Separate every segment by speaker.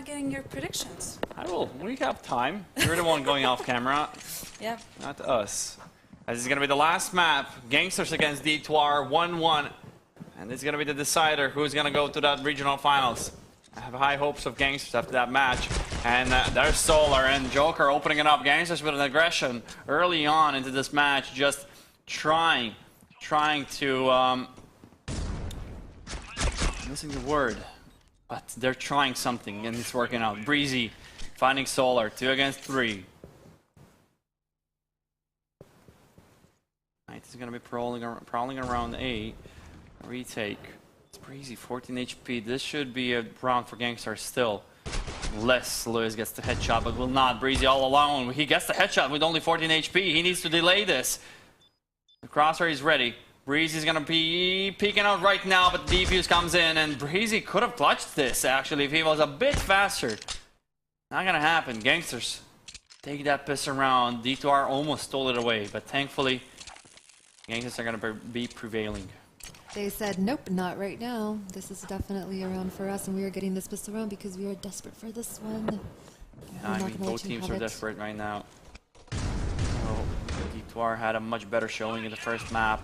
Speaker 1: getting your predictions.
Speaker 2: I will. We have time. You're the one going off camera.
Speaker 1: Yeah.
Speaker 2: Not us. This is going to be the last map. Gankstars against D2R 1-1. And it's going to be the decider who's going to go to that regional finals. I have high hopes of Gankstars after that match. And there's Solar and Joker opening it up. Gankstars with an aggression early on into this match. Just trying to... I'm missing the word. But they're trying something and it's working out. Breezy finding Solar. 2 against 3. Knight is going to be prowling around A. Retake. It's Breezy, 14 HP. This should be a round for Gankstars still. Unless Lewis gets the headshot, but will not. Breezy all alone. He gets the headshot with only 14 HP. He needs to delay this. The crosshair is ready. Breezy's going to be peeking out right now, but the defuse comes in, and Breezy could have clutched this, actually, if he was a bit faster. Not going to happen. Gankstars take that piss around. D2R almost stole it away, but thankfully, Gankstars are going to be prevailing.
Speaker 3: They said, nope, not right now. This is definitely a round for us, and we are getting this pissed around because we are desperate for this one.
Speaker 2: Yeah, I mean, both teams are desperate right now. So, D2R had a much better showing in the first map.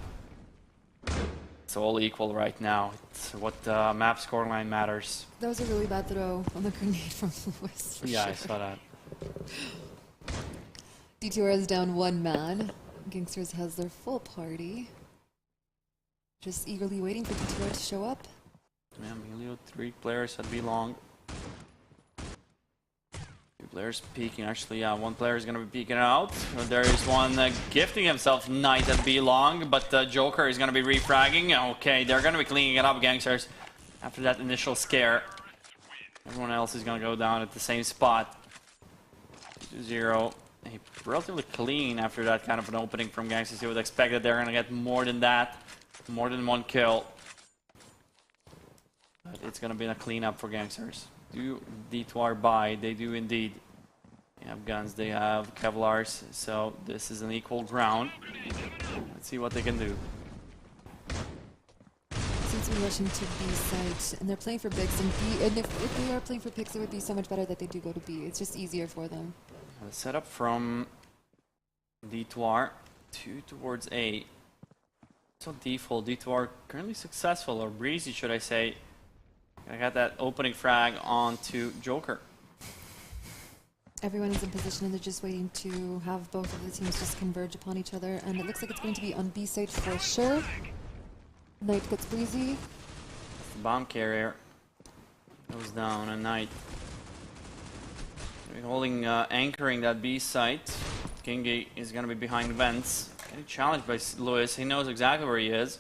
Speaker 2: It's all equal right now. It's what map scoreline matters.
Speaker 3: That was a really bad throw on the grenade from Lewis, for
Speaker 2: yeah,
Speaker 3: sure.
Speaker 2: I saw that.
Speaker 3: D2R is down 1 man. Gankstars has their full party. Just eagerly waiting for D2R to show up.
Speaker 2: Yeah, Emilio, 3 players at B long. 2 players peeking. Actually, yeah, 1 player is going to be peeking out. There is one gifting himself Knight at B long, but Joker is going to be refragging. Okay, they're going to be cleaning it up, Gankstars, after that initial scare. Everyone else is going to go down at the same spot. 2-0. Relatively clean after that kind of an opening from Gankstars. You would expect that they're going to get more than that. More than 1 kill. But it's going to be a cleanup for Gankstars. Do D2R buy? They do indeed. They have guns, they have Kevlars, so this is an equal ground. Let's see what they can do.
Speaker 3: Since we're rushing to B site, and they're playing for bigs and B, and if they are playing for picks, it would be so much better that they do go to B. It's just easier for them.
Speaker 2: The setup from D2R, 2 towards A. So default, D2R currently successful, or Breezy should I say. I got that opening frag onto Joker.
Speaker 3: Everyone is in position and they're just waiting to have both of the teams just converge upon each other, and it looks like it's going to be on B side for sure. Knight gets Breezy.
Speaker 2: The bomb carrier goes down, and Knight holding, anchoring that B site. Kingy is going to be behind vents. Getting challenged by Lewis. He knows exactly where he is.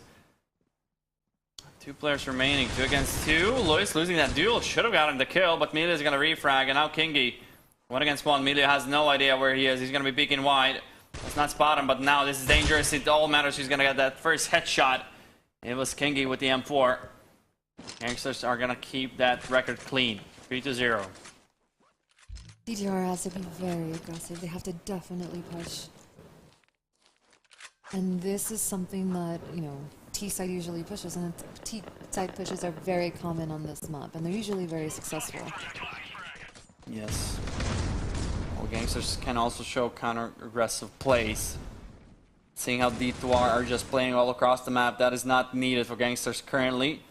Speaker 2: 2 players remaining. 2 against 2. Lewis losing that duel. Should have gotten the kill, but Melia is going to refrag. And now Kingy. 1 against 1. Melia has no idea where he is. He's going to be peeking wide. Let's not spot him, but now this is dangerous. It all matters who's going to get that first headshot. It was Kingy with the M4. Gankstars are going to keep that record clean. 3-0.
Speaker 3: D2R has to be very aggressive. They have to definitely push. And this is something that, you know, T-side usually pushes, and T-side pushes are very common on this map, and they're usually very successful.
Speaker 2: Yes. Well, Gankstars can also show counter-aggressive plays. Seeing how D2R are just playing all across the map, that is not needed for Gankstars currently.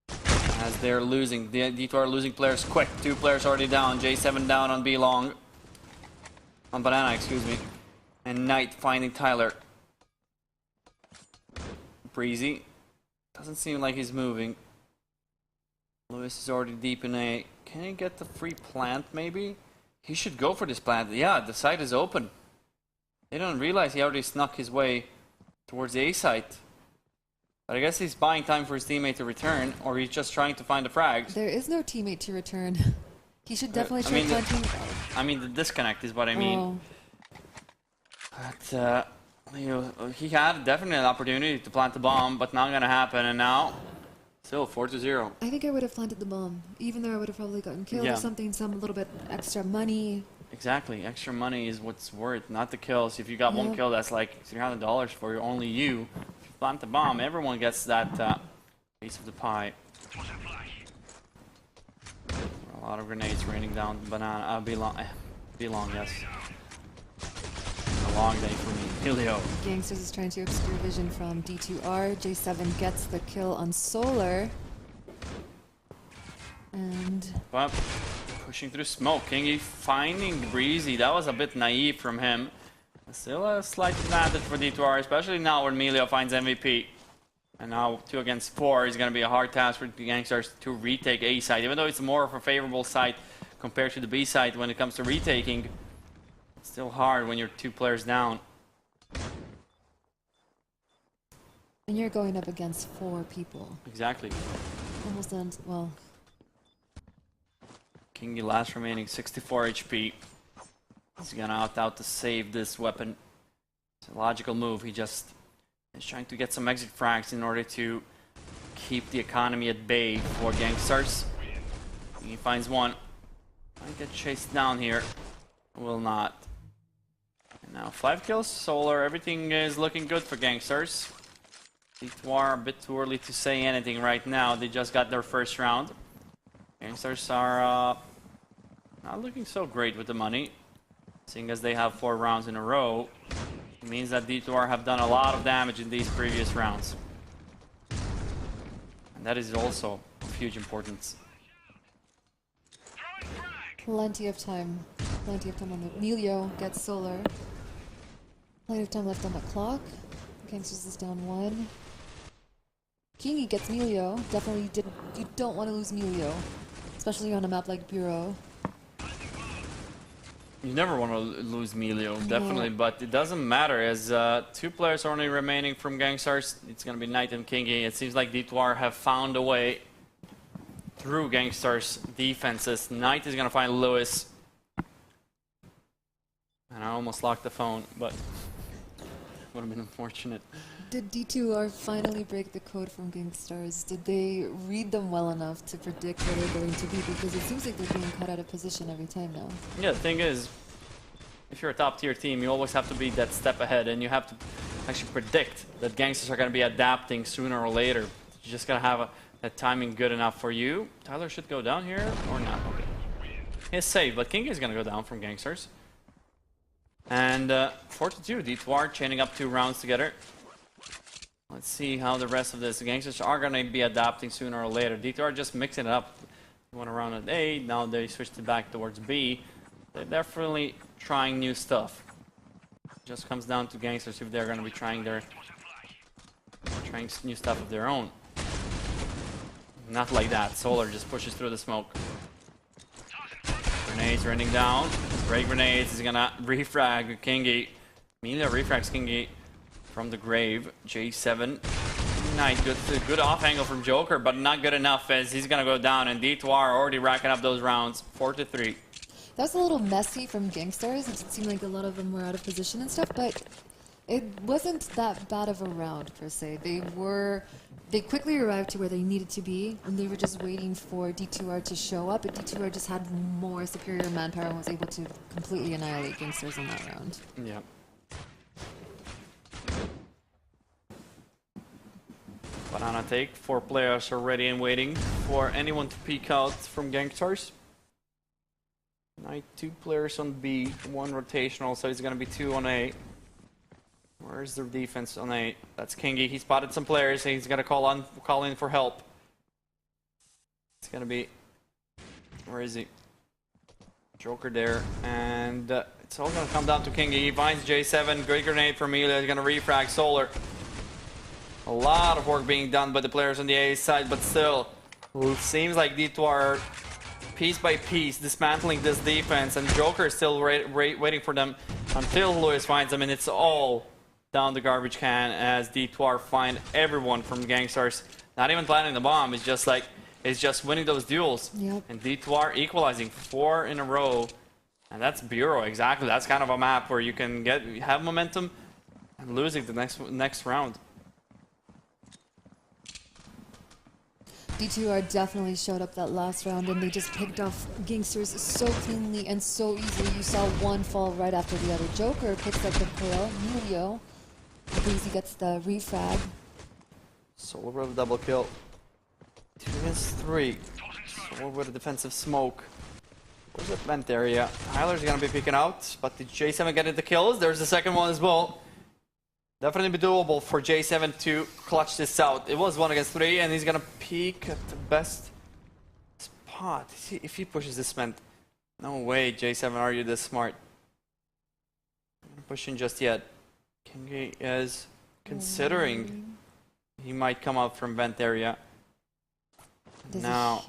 Speaker 2: As they're losing, D2R losing players quick. 2 players already down. J7 down on B long. On Banana, excuse me. And Knight finding Tyler. Breezy. Doesn't seem like he's moving. Lewis is already deep in A. Can he get the free plant, maybe? He should go for this plant. Yeah, the site is open. They don't realize he already snuck his way towards the A site. But I guess he's buying time for his teammate to return, or he's just trying to find the frags.
Speaker 3: There is no teammate to return. He should definitely try planting.
Speaker 2: I mean, the disconnect is what I mean.
Speaker 3: Oh.
Speaker 2: But, you know, he had definitely an opportunity to plant the bomb, but not gonna happen, and now, still 4-0.
Speaker 3: I think I would have planted the bomb, even though I would have probably gotten killed or something, some little bit extra money.
Speaker 2: Exactly, extra money is what's worth, not the kills. If you got 1 kill, that's like $300 for only you. If you plant the bomb, everyone gets that piece of the pie. A lot of grenades raining down. Banana. Belong, yes. A long day for me. Helio.
Speaker 3: Gankstars is trying to obscure vision from D2R. J7 gets the kill on Solar. And
Speaker 2: But pushing through smoke. Kingy finding Breezy. That was a bit naive from him. Still a slight advantage for D2R, especially now when Melio finds MVP. And now 2 against 4 is going to be a hard task for the Gankstars to retake A side. Even though it's more of a favorable side compared to the B side when it comes to retaking, it's still hard when you're 2 players down.
Speaker 3: and you're going up against 4 people.
Speaker 2: Exactly.
Speaker 3: Almost ends, well.
Speaker 2: Kingy last remaining 64 HP. He's gonna opt out to save this weapon. It's a logical move. He just is trying to get some exit frags in order to keep the economy at bay for Gankstars. He finds one. Might get chased down here. Will not. And now 5 kills, Solar. Everything is looking good for Gankstars. D2R a bit too early to say anything right now. They just got their first round. Gankstars are not looking so great with the money. Seeing as they have 4 rounds in a row, it means that D2R have done a lot of damage in these previous rounds. And that is also of huge importance.
Speaker 3: Plenty of time. Plenty of time on the Melio gets Solar. Plenty of time left on the clock. Gankstars is down 1. Kingy gets Melio. Definitely you don't want to lose Melio. Especially on a map like Bureau.
Speaker 2: You never want to lose Melio,
Speaker 3: No.
Speaker 2: definitely, but it doesn't matter as 2 players are only remaining from Gankstars. It's going to be Knight and Kingy. It seems like D2R have found a way through Gankstars' defenses. Knight is going to find Lewis. And I almost locked the phone, but would have been unfortunate.
Speaker 3: Did D2R finally break the code from Gankstars? Did they read them well enough to predict where they're going to be? Because it seems like they're being cut out of position every time now.
Speaker 2: Yeah, the thing is, if you're a top tier team, you always have to be that step ahead, and you have to actually predict that Gankstars are going to be adapting sooner or later. You just got to have that timing good enough for you. Tyler should go down here, or not. Okay. He's safe, but King is going to go down from Gankstars. And 4-2, D2R chaining up 2 rounds together. Let's see how the rest of this. The Gankstars are going to be adapting sooner or later. D2R just mixing it up. They went around at A, now they switched it back towards B. They're definitely trying new stuff. Just comes down to Gankstars if they're going to be trying new stuff of their own. Not like that. Solar just pushes through the smoke. Grenades raining down. Break grenades. He's gonna refrag Kingy. Melio refrags Kingy from the grave. J7. Nice, good off angle from Joker, but not good enough as he's gonna go down. And D2R already racking up those rounds. 4-3.
Speaker 3: That was a little messy from Gankstars. It seemed like a lot of them were out of position and stuff, but it wasn't that bad of a round per se. They quickly arrived to where they needed to be, and they were just waiting for D2R to show up, but D2R just had more superior manpower and was able to completely annihilate Gankstars in that round.
Speaker 2: Yeah. Banana take. 4 players are ready and waiting for anyone to peek out from Gankstars. Knight 2 players on B, 1 rotational, so it's gonna be 2 on A. Where's the defense on A? That's Kingy. He spotted some players. He's gonna call in for help. It's gonna be, where is he? Joker there, and it's all gonna come down to Kingy. He finds J7. Great grenade from Melio. He's gonna refrag Solar. A lot of work being done by the players on the A side, but still, it seems like D2R piece by piece dismantling this defense, and Joker is still waiting for them until Lewis finds them, and it's all down the garbage can as D2R find everyone from Gankstars. Not even planting the bomb, it's just winning those duels.
Speaker 3: Yep.
Speaker 2: And D2R equalizing 4 in a row. And that's Bureau, exactly. That's kind of a map where you can have momentum and losing the next round.
Speaker 3: D2R definitely showed up that last round, and they just picked off Gankstars so cleanly and so easily. You saw one fall right after the other. Joker picks up the kill. Melio, Breezy gets the refrag.
Speaker 2: Solar with a double kill. 2 against 3. Solar with a defensive smoke. Where's the vent area? Tyler's gonna be picking out, but did J7 get the kills? There's the second one as well. Definitely be doable for J7 to clutch this out. It was 1 against 3, and he's gonna peek at the best spot. If he pushes this vent, no way, J7, are you this smart? Not pushing just yet. Kingi is considering he might come out from vent area. Now,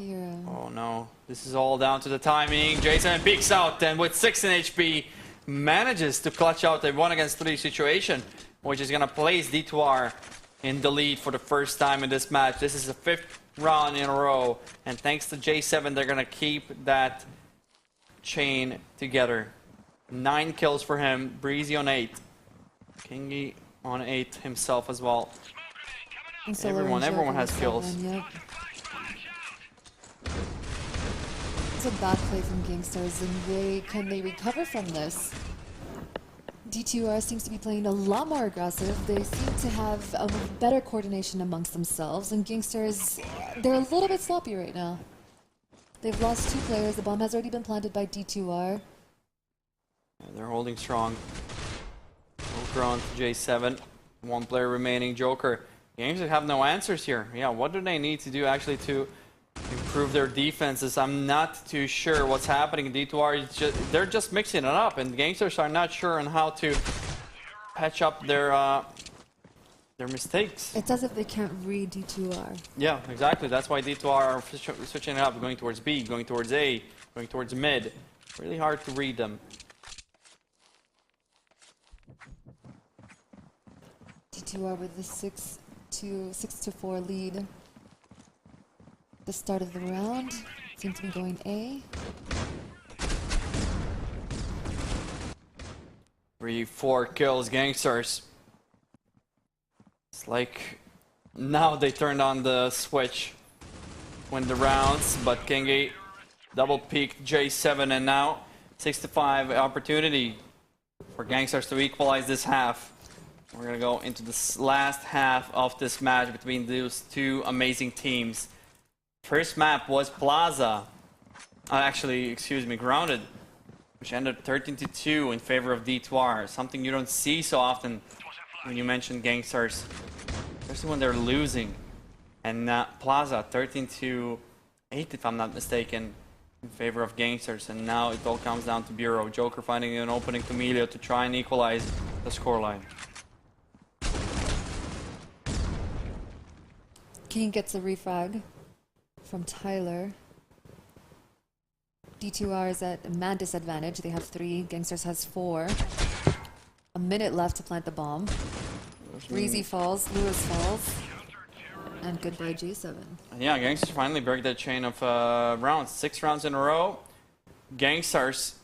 Speaker 2: oh no, this is all down to the timing. J7 peeks out, and with 16 HP, manages to clutch out a 1 against 3 situation, which is gonna place D2R in the lead for the first time in this match. This is the 5th round in a row, and thanks to J7, they're gonna keep that chain together. 9 kills for him, Breezy on 8, Kingi on 8 himself as well. Everyone has kills.
Speaker 3: Yep. It's a bad play from Gankstars, and can they recover from this? D2R seems to be playing a lot more aggressive. They seem to have a better coordination amongst themselves, and Gankstars, they're a little bit sloppy right now. They've lost 2 players. The bomb has already been planted by D2R.
Speaker 2: Yeah, they're holding strong. Joker on to J7. 1 player remaining, Joker. Games that have no answers here. Yeah, what do they need to do actually to improve their defenses? I'm not too sure what's happening. D2R, they're just mixing it up, and Gankstars are not sure on how to patch up their mistakes.
Speaker 3: It's as if they can't read D2R.
Speaker 2: Yeah, exactly. That's why D2R are switching it up, going towards B, going towards A, going towards mid. Really hard to read them.
Speaker 3: D2R with the 6-4 lead. The start of the round seems to be going A.
Speaker 2: 3-4 kills, Gankstars. It's like now they turned on the switch, win the rounds, but Kingi double peaked J7, and now 6-5 opportunity for Gankstars to equalize this half. We're gonna go into this last half of this match between those 2 amazing teams. First map was Plaza, Grounded, which ended 13-2 in favor of D2R. Something you don't see so often when you mention Gankstars, especially when they're losing. And Plaza 13-8, if I'm not mistaken, in favor of Gankstars. And now it all comes down to Bureau. Joker finding an opening to Emilio to try and equalize the scoreline.
Speaker 3: King gets a refrag from Tyler. D2R is at a man disadvantage. They have 3. Gankstars has 4. A minute left to plant the bomb. Breezy falls, Lewis falls, and goodbye J7.
Speaker 2: Yeah, Gankstars finally break that chain of rounds. 6 rounds in a row. Gankstars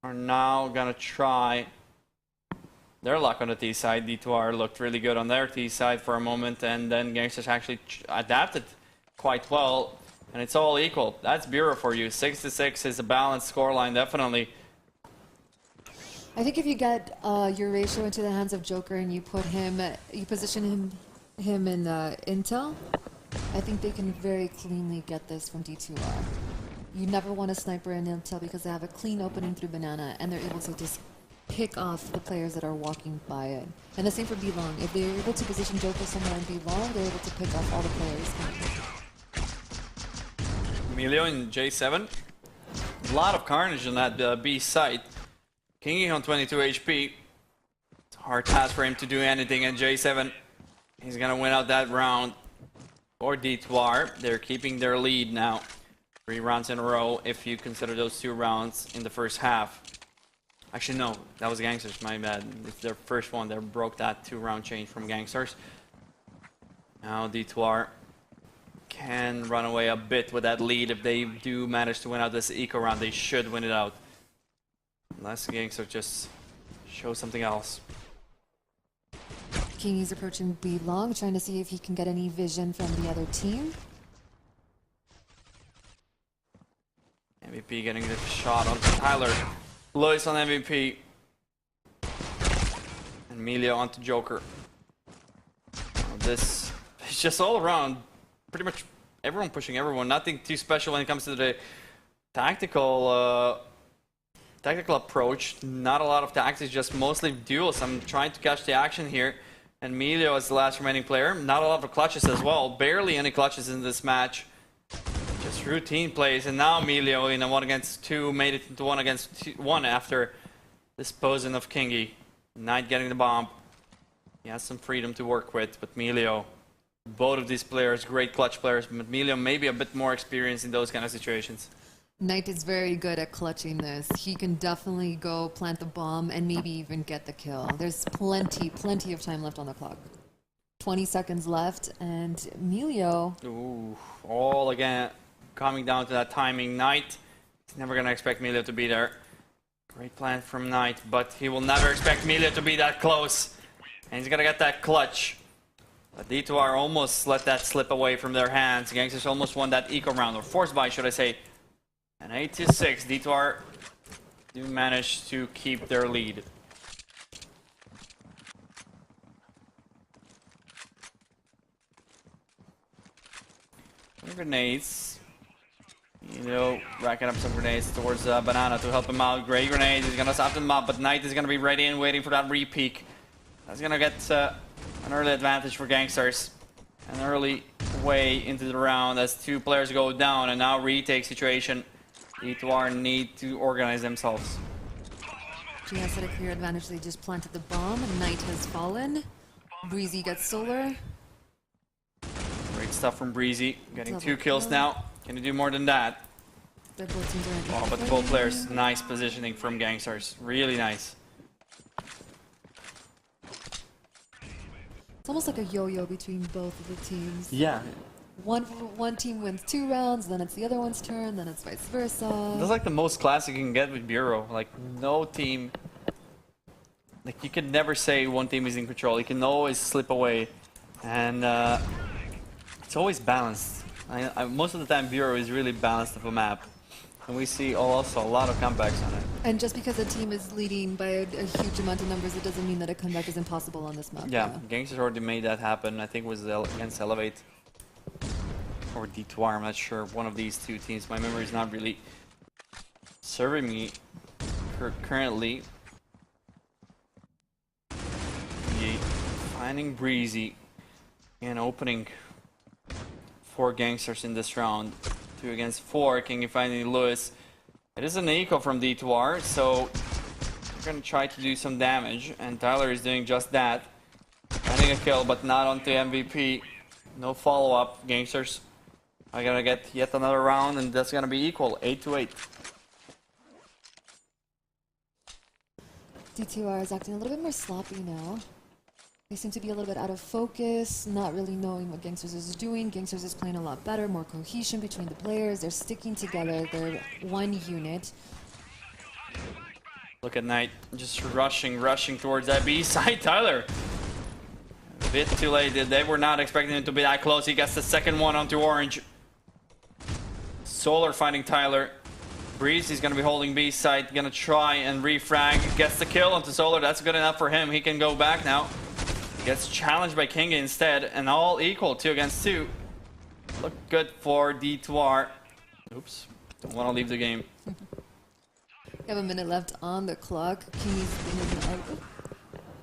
Speaker 2: are now gonna try their luck on the T side. D2R looked really good on their T side for a moment, and then Gankstars actually adapted quite well, and it's all equal. That's Bureau for you. 6-6 is a balanced scoreline, definitely.
Speaker 3: I think if you get your ratio into the hands of Joker and you put him, you position him in intel, I think they can very cleanly get this from D2R. You never want a sniper in intel because they have a clean opening through banana, and they're able to just pick off the players that are walking by it. And the same for B-Long. If they're able to position Joker somewhere in B-Long, they're able to pick off all the players.
Speaker 2: Emilio in J7. A lot of carnage on that B site. Kingi on 22 HP. It's a hard task for him to do anything, and J7, he's gonna win out that round. For D2R, they're keeping their lead now. 3 rounds in a row if you consider those 2 rounds in the first half. Actually, no, that was Gankstars, my bad. It's their first one, they broke that 2-round change from Gankstars. Now D2R can run away a bit with that lead. If they do manage to win out this eco round, they should win it out. Unless Gankstars just show something else.
Speaker 3: Kingi's approaching B-Long, trying to see if he can get any vision from the other team.
Speaker 2: MVP getting the shot on Tyler. Lewis on MVP. And Emilio onto Joker. This is just all around. Pretty much everyone pushing everyone. Nothing too special when it comes to the tactical approach. Not a lot of tactics, just mostly duels. I'm trying to catch the action here. And Emilio is the last remaining player. Not a lot of clutches as well. Barely any clutches in this match. Just routine plays. And now Emilio in a 1-against-2 made it into 1-against-1 after disposing of Kingy. Knight getting the bomb. He has some freedom to work with. But Emilio, both of these players, great clutch players. But Emilio maybe a bit more experienced in those kind of situations.
Speaker 3: Knight is very good at clutching this. He can definitely go plant the bomb and maybe even get the kill. There's plenty of time left on the clock. 20 seconds left, and Emilio...
Speaker 2: Ooh, all again coming down to that timing. Knight, he's never going to expect Emilio to be there. Great plan from Knight, but he will never expect Emilio to be that close. And he's going to get that clutch. But D2R almost let that slip away from their hands. Gankstars almost won that eco round, or forced by, should I say. And 8-6, D2R do manage to keep their lead. Grenades. You know, racking up some grenades towards Banana to help him out. Great grenade, he's gonna stop them up, but Knight is gonna be ready and waiting for that re-peek. That's gonna get an early advantage for Gankstars. An early way into the round as two players go down, and now retake situation. D2R need to organize themselves.
Speaker 3: GS had a clear advantage. They just planted the bomb. Knight has fallen. Breezy gets solar.
Speaker 2: Great stuff from Breezy. Getting
Speaker 3: Double
Speaker 2: 2 kills
Speaker 3: kill.
Speaker 2: now. Can he do more than that?
Speaker 3: They're both teams are in
Speaker 2: Oh, but both players, nice positioning from Gankstars. Really nice.
Speaker 3: It's almost like a yo-yo between both of the teams.
Speaker 2: Yeah.
Speaker 3: One team wins 2 rounds, then it's the other one's turn, then it's vice versa.
Speaker 2: That's like the most classic you can get with Bureau. Like, no team... Like, you can never say one team is in control. You can always slip away. And it's always balanced. Most of the time, Bureau is really balanced of a map. And we see also a lot of comebacks on it.
Speaker 3: And just because a team is leading by a huge amount of numbers, it doesn't mean that a comeback is impossible on this map.
Speaker 2: Yeah, Gankstars already made that happen. I think it was against Elevate. Or D2R, I'm not sure. One of these two teams. My memory is not really serving me currently. Finding Breezy and opening 4 Gankstars in this round. 2 against 4. Kingy finding Lewis. It is an eco from D2R, so we're going to try to do some damage. And Tyler is doing just that. Finding a kill, but not onto MVP. No follow-up. Gankstars are going to get yet another round, and that's going to be equal. 8-8.
Speaker 3: D2R is acting a little bit more sloppy now. They seem to be a little bit out of focus, not really knowing what Gankstars is doing. Gankstars is playing a lot better, more cohesion between the players. They're sticking together. They're one unit.
Speaker 2: Look at Knight, just rushing towards that B side. Tyler, a bit too late. They were not expecting him to be that close. He gets the second one onto Orange. Solar finding Tyler. Breeze, he's going to be holding B side, going to try and refrag. Gets the kill onto Solar. That's good enough for him. He can go back now. Gets challenged by Kingy instead, and all equal, 2 against 2. Look good for D2R. Oops, don't want to leave the game.
Speaker 3: We have a minute left on the clock. Kingy's been out.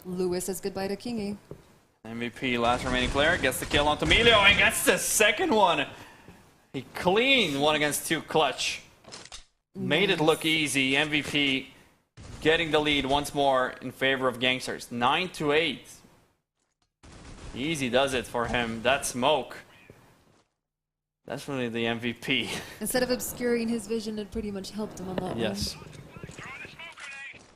Speaker 3: Lewis says goodbye to Kingy.
Speaker 2: MVP, last remaining player, gets the kill onto Emilio and gets the second one. He clean 1 against 2 clutch. Made it look easy. MVP getting the lead once more in favor of Gankstars. 9-8. Easy does it for him. That smoke. That's really the MVP.
Speaker 3: Instead of obscuring his vision, it pretty much helped him on that one.
Speaker 2: Yes.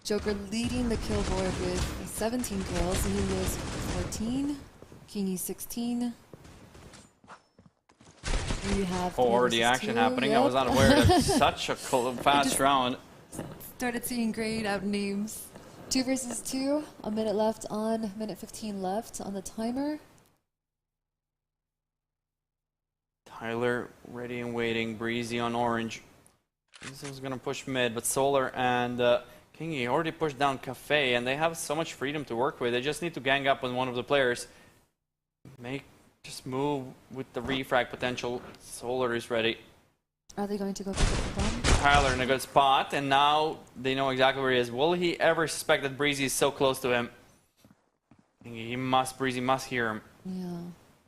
Speaker 3: Joker leading the kill board with 17 kills. Emilio's 14. Kingy 16. You have
Speaker 2: Already action happening. Yep. I was unaware of such a fast round.
Speaker 3: Started seeing grayed out names. 2 versus 2. A minute left on, minute 15 left on the timer.
Speaker 2: Tyler ready and waiting. Breezy on Orange. This is going to push mid, but Solar and Kingy already pushed down Cafe, and they have so much freedom to work with. They just need to gang up on one of the players. Just move with the refrag potential. Solar is ready.
Speaker 3: Are they going to go pick up the bomb?
Speaker 2: Tyler in a good spot, and now they know exactly where he is. Will he ever suspect that Breezy is so close to him? Breezy must hear him.
Speaker 3: Yeah.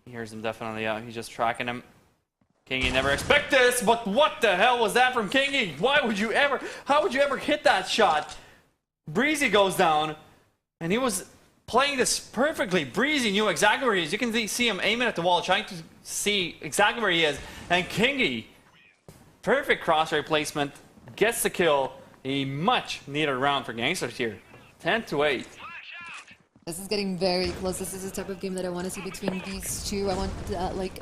Speaker 2: He hears him definitely, yeah. He's just tracking him. Kingy never expect this, but what the hell was that from Kingy? How would you ever hit that shot? Breezy goes down, and he was playing this perfectly. Breezy knew exactly where he is. You can see him aiming at the wall, trying to see exactly where he is. And Kingy, perfect crosshair placement, gets the kill. A much needed round for Gankstars here. 10-8.
Speaker 3: This is getting very close. This is the type of game that I want to see between these two. I want like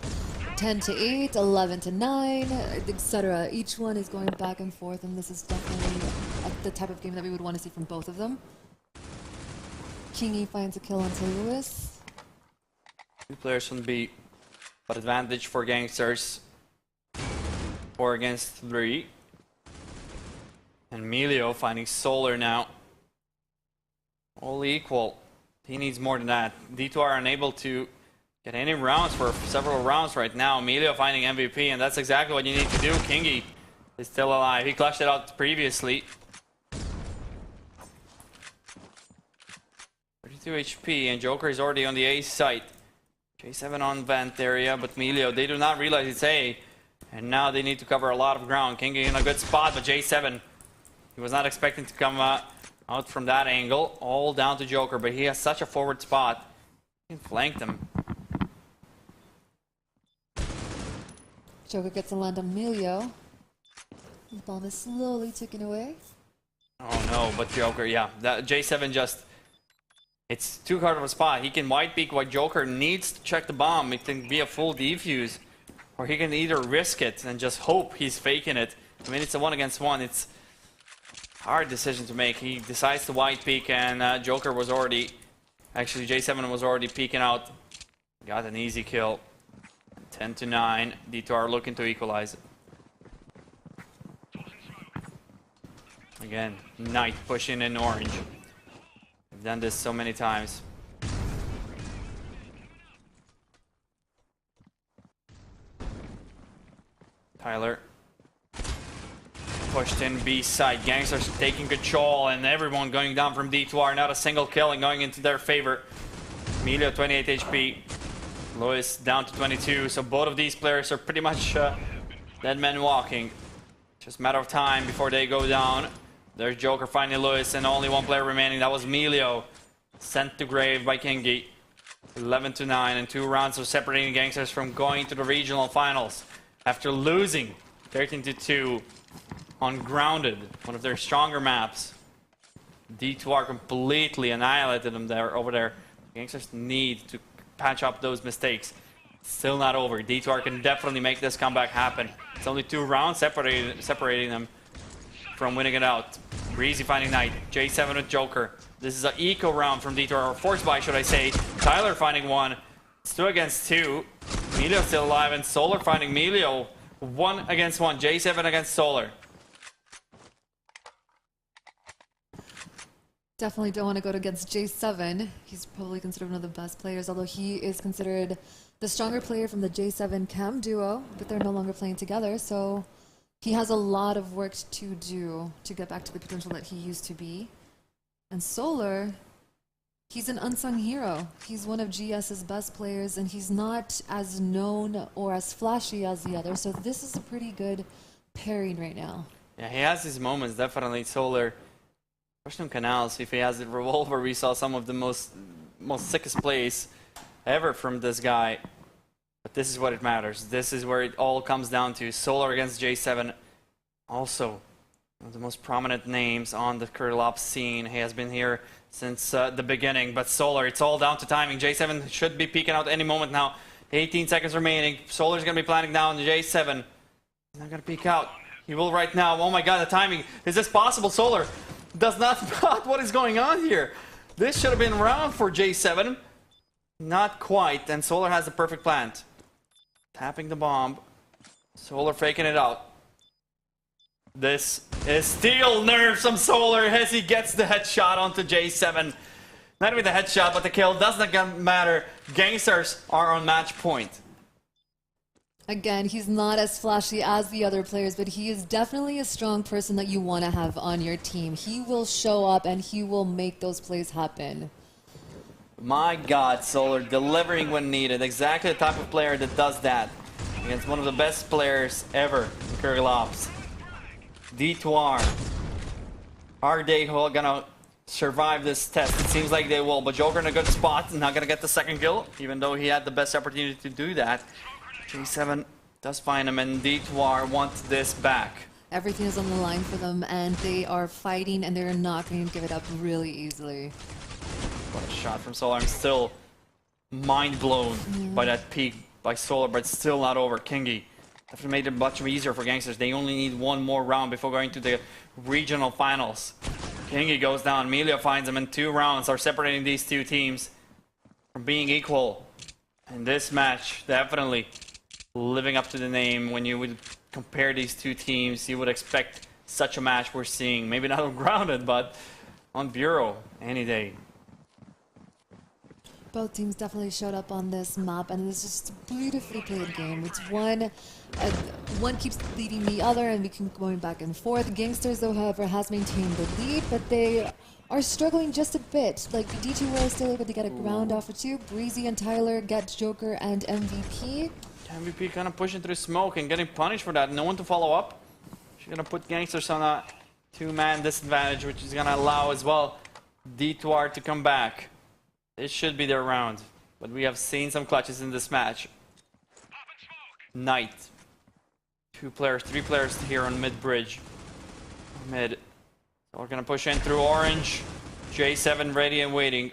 Speaker 3: 10-8, 11-9, etc. Each one is going back and forth, and this is definitely the type of game that we would want to see from both of them. Kingy finds a kill onto Lewis.
Speaker 2: 2 players from B, but advantage for Gankstars. 4 against 3. And Melio finding Solar now. All equal. He needs more than that. D2R unable to get any rounds for several rounds right now. Melio finding MVP, and that's exactly what you need to do. Kingy is still alive. He clutched it out previously. 32 HP, and Joker is already on the A site. J7 on vent area, but Melio, they do not realize it's A. And now they need to cover a lot of ground. Kingy in a good spot, but J7, he was not expecting to come out from that angle. All down to Joker, but he has such a forward spot. He can flank them.
Speaker 3: Joker gets a land on Melio. The bomb is slowly ticking away.
Speaker 2: Oh no, but Joker, yeah. That J7 just... It's too hard of a spot. He can white peek what Joker needs to check the bomb. It can be a full defuse. Or he can either risk it and just hope he's faking it. I mean, it's a 1 against 1. It's a hard decision to make. He decides to white peek, and Joker was already... Actually, J7 was already peeking out. Got an easy kill. 10-9. D2R looking to equalize it. Again, Knight pushing in orange. We've done this so many times. Tyler pushed in B side. Gankstars taking control, and everyone going down from D2R. Not a single kill and going into their favor. Melio 28 HP. Lewis down to 22. So both of these players are pretty much dead men walking. Just a matter of time before they go down. There's Joker finding Lewis, and only 1 player remaining. That was Melio. Sent to grave by Kingy. 11-9, and 2 rounds of separating Gankstars from going to the regional finals. After losing 13-2 on Grounded, one of their stronger maps. D2R completely annihilated them over there. Gankstars need to patch up those mistakes. Still not over. D2R can definitely make this comeback happen. It's only 2 rounds separating them from winning it out. Breezy finding Knight. J7 with Joker. This is an eco round from D2R, or forced by, should I say. Tyler finding 1. It's 2 against 2. Melio still alive, and Solar finding Melio. 1 against 1. J7 against Solar.
Speaker 3: Definitely don't want to go against J7. He's probably considered one of the best players, although he is considered the stronger player from the J7 Cam duo, but they're no longer playing together, so he has a lot of work to do to get back to the potential that he used to be. And Solar, he's an unsung hero. He's one of GS's best players, and he's not as known or as flashy as the others, so this is a pretty good pairing right now.
Speaker 2: Yeah, he has his moments, definitely. Solar. Question on Canals, if he has the revolver, we saw some of the most sickest plays ever from this guy. But this is what it matters. This is where it all comes down to. Solar against J7. Also, one of the most prominent names on the Critical Ops scene. He has been here since the beginning. But Solar, it's all down to timing. J7 should be peeking out any moment now. 18 seconds remaining. Solar's going to be planning down J7. He's not going to peek out. He will right now. Oh my god, the timing. Is this possible? Solar does not spot what is going on here. This should have been round for J7. Not quite, and Solar has the perfect plant. Tapping the bomb. Solar faking it out. This is steel nerves from Solar as he gets the headshot onto J7. Not even the headshot, but the kill does not matter. Gankstars are on match point.
Speaker 3: Again, he's not as flashy as the other players, but he is definitely a strong person that you want to have on your team. He will show up and he will make those plays happen.
Speaker 2: My God, Solar delivering when needed. Exactly the type of player that does that against one of the best players ever in Curry Ops. D2R. Are they gonna survive this test? It seems like they will, but Joker in a good spot, not gonna get the second kill, even though he had the best opportunity to do that. J7 does find him, and D2R wants this back.
Speaker 3: Everything is on the line for them, and they are fighting, and they're not going to give it up really easily.
Speaker 2: What a shot from Solar. I'm still mind blown by that peak by Solar, but still not over. Kingy definitely made it much easier for Gankstars. They only need one more round before going to the regional finals. Kingy goes down. Emilio finds him in 2 rounds, are separating these two teams from being equal. And this match definitely living up to the name. When you would compare these two teams, you would expect such a match we're seeing. Maybe not on Grounded, but on Bureau any day.
Speaker 3: Both teams definitely showed up on this map, and it's just a beautifully played game. It's one keeps leading the other, and we can going back and forth. Gankstars, though, however, has maintained the lead, but they are struggling just a bit. Like, D2R is still able to get a ground off or 2. Breezy and Tyler get Joker and MVP.
Speaker 2: MVP kind of pushing through smoke and getting punished for that. No one to follow up. She's going to put Gankstars on a 2-man disadvantage, which is going to allow as well D2R to come back. This should be their round, but we have seen some clutches in this match. Knight. 2 players, 3 players here on mid-bridge. Mid. So we're going to push in through orange. J7 ready and waiting.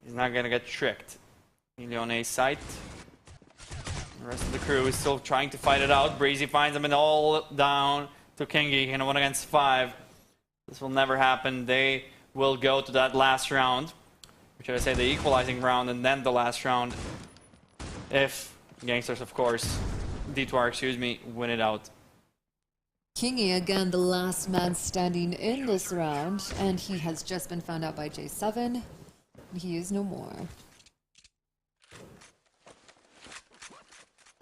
Speaker 2: He's not going to get tricked. Emilio on A site. The rest of the crew is still trying to fight it out. Breezy finds him and all down to Kingy in a 1 against 5. This will never happen. They will go to that last round. Or should I say the equalizing round and then the last round. If Gankstars, of course, D2R, excuse me, win it out.
Speaker 3: Kingy, again, the last man standing in this round, and he has just been found out by J7. He is no more.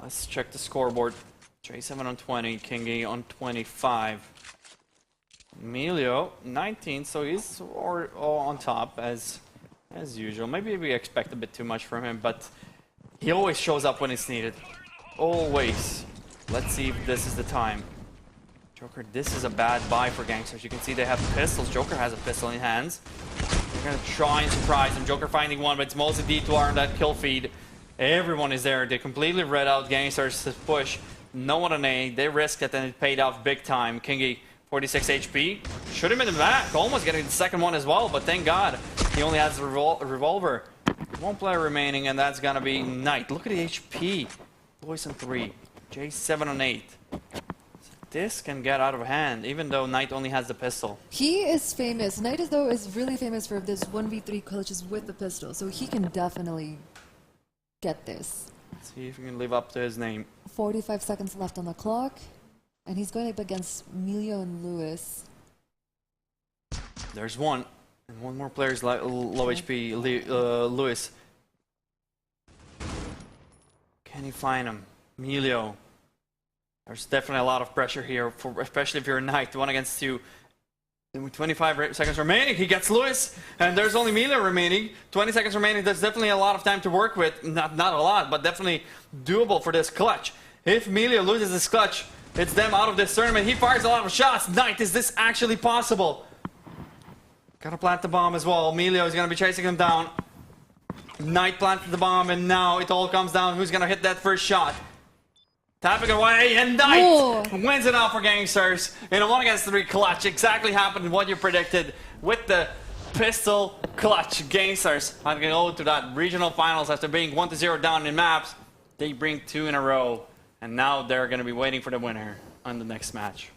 Speaker 2: Let's check the scoreboard. J7 on 20, Kingy on 25. Emilio, 19, so he's on top as usual. Maybe we expect a bit too much from him, but he always shows up when it's needed. Always. Let's see if this is the time. Joker, this is a bad buy for Gankstars. You can see they have pistols. Joker has a pistol in hands. They're going to try and surprise him. Joker finding one, but it's mostly D2R on that kill feed. Everyone is there. They completely read out Gankstars' push. No one on A. They risked it, and it paid off big time. Kingy, 46 HP. Should have been in the back. Almost getting the second one as well, but thank God he only has a revolver. 1 player remaining, and that's going to be Knight. Look at the HP. Boys on 3. J7 on 8. This can get out of hand, even though Knight only has the pistol.
Speaker 3: He is famous. Knight, though, is really famous for this 1v3 clutches with the pistol, so he can definitely get this.
Speaker 2: Let's see if he can live up to his name.
Speaker 3: 45 seconds left on the clock, and he's going up against Emilio and Lewis.
Speaker 2: There's one, and one more player is low HP, Lewis. Can he find him? Emilio. There's definitely a lot of pressure here, especially if you're a Knight. 1 against 2. With 25 seconds remaining, he gets Lewis, and there's only Emilio remaining. 20 seconds remaining. There's definitely a lot of time to work with. Not a lot, but definitely doable for this clutch. If Emilio loses this clutch, it's them out of this tournament. He fires a lot of shots. Knight, is this actually possible? Gotta plant the bomb as well. Emilio is gonna be chasing him down. Knight planted the bomb, and now it all comes down. Who's gonna hit that first shot? Tapping away, and Knight wins it out for Gankstars in a 1 against 3 clutch. Exactly happened what you predicted with the pistol clutch. Gankstars are going to go to that regional finals after being 1-0 down in maps. They bring 2 in a row, and now they're going to be waiting for the winner on the next match.